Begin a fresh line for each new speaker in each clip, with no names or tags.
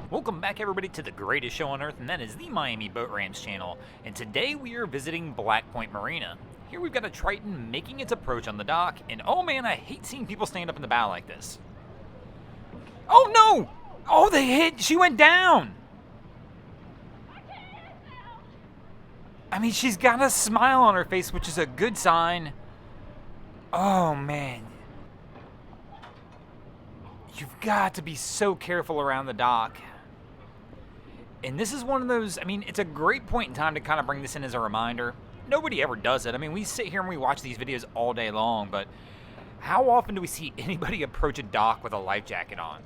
Welcome back, everybody, to the greatest show on earth, and that is the Miami Boat Ramps channel. And today we are visiting Point Marina. Here we've got a Triton making its approach on the dock, and oh man, I hate seeing people stand up in the bow like this. Oh no! Oh, they hit! She went down! I mean, she's got a smile on her face, which is a good sign. Oh man. You've got to be so careful around the dock. And this is one of those, I mean, it's a great point in time to kind of bring this in as a reminder. Nobody ever does it. I mean, we sit here and we watch these videos all day long, but how often do we see anybody approach a dock with a life jacket on?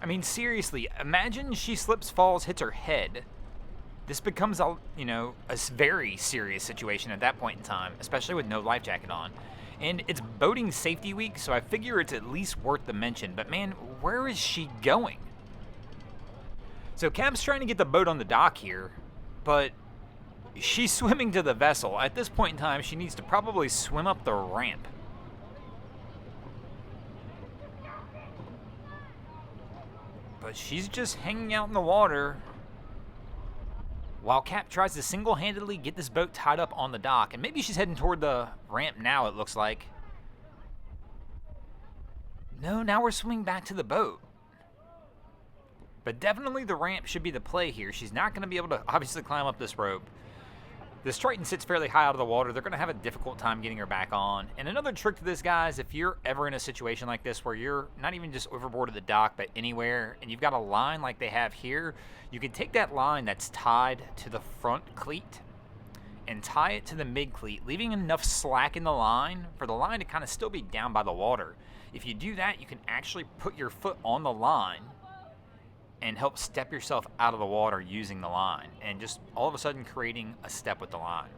I mean, seriously, imagine she slips, falls, hits her head. This becomes a very serious situation at that point in time, especially with no life jacket on. And it's boating safety week, so I figure it's at least worth the mention. But man, where is she going? So Cap's trying to get the boat on the dock here, but she's swimming to the vessel. At this point in time, she needs to probably swim up the ramp. But she's just hanging out in the water while Cap tries to single-handedly get this boat tied up on the dock. And maybe she's heading toward the ramp now, it looks like. No, now we're swimming back to the boat. But definitely the ramp should be the play here. She's not going to be able to obviously climb up this rope. This Triton sits fairly high out of the water. They're going to have a difficult time getting her back on. And another trick to this, guys, if you're ever in a situation like this where you're not even just overboard at the dock, but anywhere, and you've got a line like they have here, you can take that line that's tied to the front cleat and tie it to the mid cleat, leaving enough slack in the line for the line to kind of still be down by the water. If you do that, you can actually put your foot on the line and help step yourself out of the water using the line, and just all of a sudden creating a step with the line.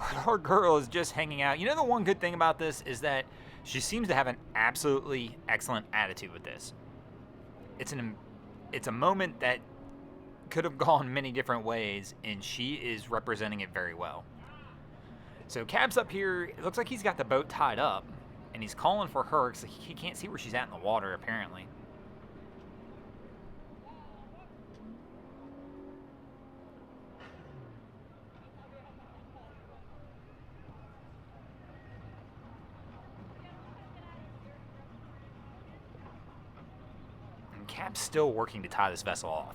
But our girl is just hanging out. You know, the one good thing about this is that she seems to have an absolutely excellent attitude with this. It's a moment that could have gone many different ways, and she is representing it very well. So Cab's up here. It looks like he's got the boat tied up, and he's calling for her because he can't see where she's at in the water, apparently. And Cap's still working to tie this vessel off.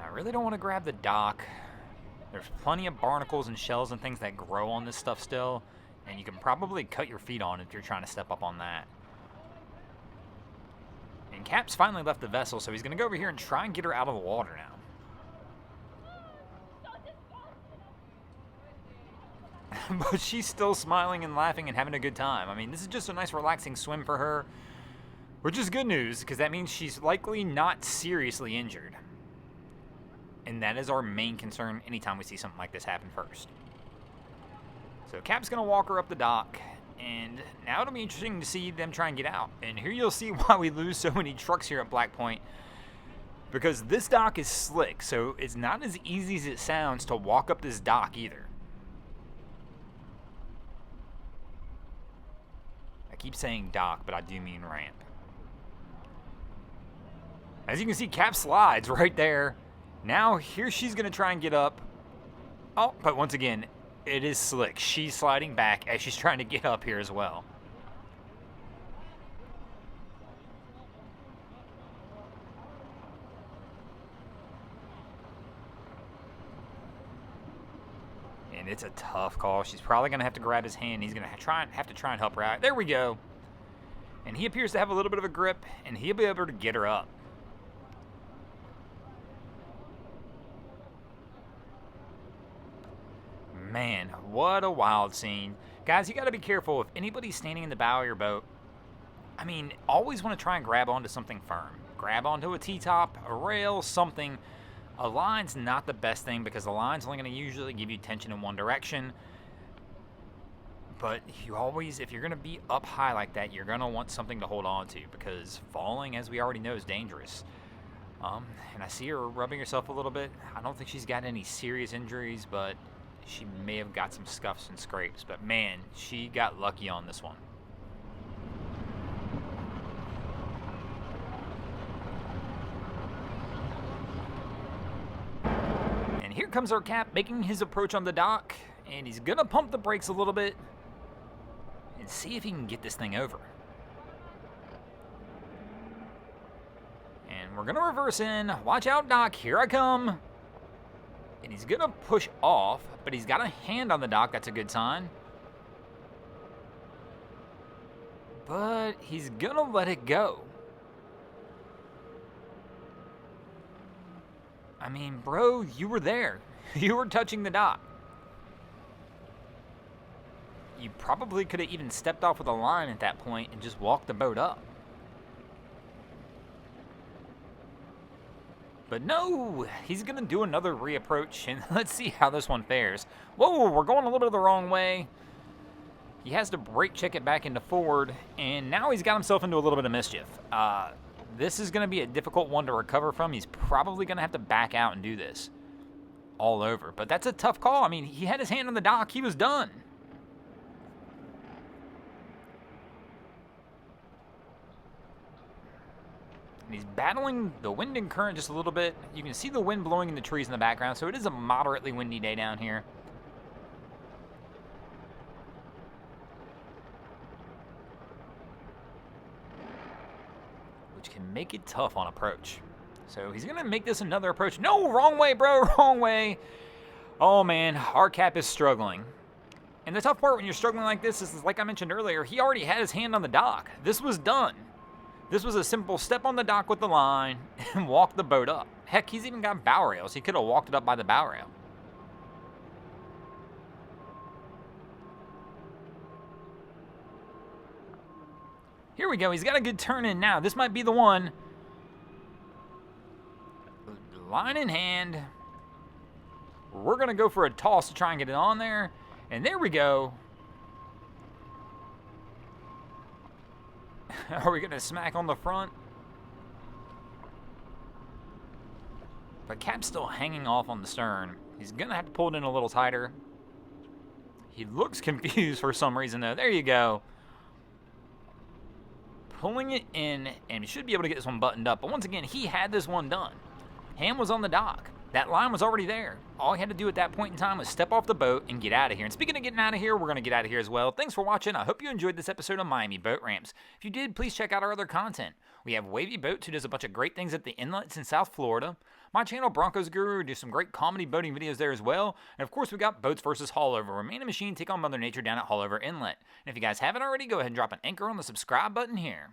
I really don't want to grab the dock. There's plenty of barnacles and shells and things that grow on this stuff still, and you can probably cut your feet on if you're trying to step up on that. And Cap's finally left the vessel, so he's going to go over here and try and get her out of the water now. But she's still smiling and laughing and having a good time. I mean, this is just a nice relaxing swim for her, which is good news because that means she's likely not seriously injured. And that is our main concern anytime we see something like this happen first. So Cap's going to walk her up the dock, and now it'll be interesting to see them try and get out. And here you'll see why we lose so many trucks here at Black Point, because this dock is slick, so it's not as easy as it sounds to walk up this dock either. I keep saying dock, but I do mean ramp. As you can see, Cap slides right there. Now, here she's going to try and get up. Oh, but once again, it is slick. She's sliding back as she's trying to get up here as well. And it's a tough call. She's probably going to have to grab his hand. He's going to have to try and help her out. There we go. And he appears to have a little bit of a grip, and he'll be able to get her up. Man, what a wild scene. Guys, you got to be careful. If anybody's standing in the bow of your boat, I mean, always want to try and grab onto something firm. Grab onto a T-top, a rail, something. A line's not the best thing because the line's only going to usually give you tension in one direction. But you always, if you're going to be up high like that, you're going to want something to hold on to because falling, as we already know, is dangerous. And I see her rubbing herself a little bit. I don't think she's got any serious injuries, but she may have got some scuffs and scrapes. But man, she got lucky on this one. And here comes our Cap making his approach on the dock. And he's going to pump the brakes a little bit and see if he can get this thing over. And we're going to reverse in. Watch out, Doc. Here I come. And he's going to push off, but he's got a hand on the dock. That's a good sign. But he's going to let it go. I mean, bro, you were there. You were touching the dock. You probably could have even stepped off with a line at that point and just walked the boat up. But no, he's going to do another reapproach, and let's see how this one fares. Whoa, we're going a little bit the wrong way. He has to brake check it back into forward, and now he's got himself into a little bit of mischief. This is going to be a difficult one to recover from. He's probably going to have to back out and do this all over. But that's a tough call. I mean, he had his hand on the dock. He was done. And he's battling the wind and current just a little bit. You can see the wind blowing in the trees in the background, so it is a moderately windy day down here. Which can make it tough on approach. So he's going to make this another approach. No, wrong way, bro, wrong way. Oh, man, our Cap is struggling. And the tough part when you're struggling like this is, like I mentioned earlier, he already had his hand on the dock. This was done. This was a simple step on the dock with the line and walk the boat up. Heck, he's even got bow rails. He could have walked it up by the bow rail. Here we go. He's got a good turn in now. This might be the one. Line in hand. We're going to go for a toss to try and get it on there. And there we go. Are we going to smack on the front? But Cap's still hanging off on the stern. He's going to have to pull it in a little tighter. He looks confused for some reason, though. There you go. Pulling it in, and he should be able to get this one buttoned up. But once again, he had this one done. Hand was on the dock. That line was already there. All he had to do at that point in time was step off the boat and get out of here. And speaking of getting out of here, we're going to get out of here as well. Thanks for watching. I hope you enjoyed this episode of Miami Boat Ramps. If you did, please check out our other content. We have Wavy Boats, who does a bunch of great things at the inlets in South Florida. My channel, Broncos Guru, who does some great comedy boating videos there as well. And of course, we got Boats vs. Haulover, where man and machine take on Mother Nature down at Haulover Inlet. And if you guys haven't already, go ahead and drop an anchor on the subscribe button here.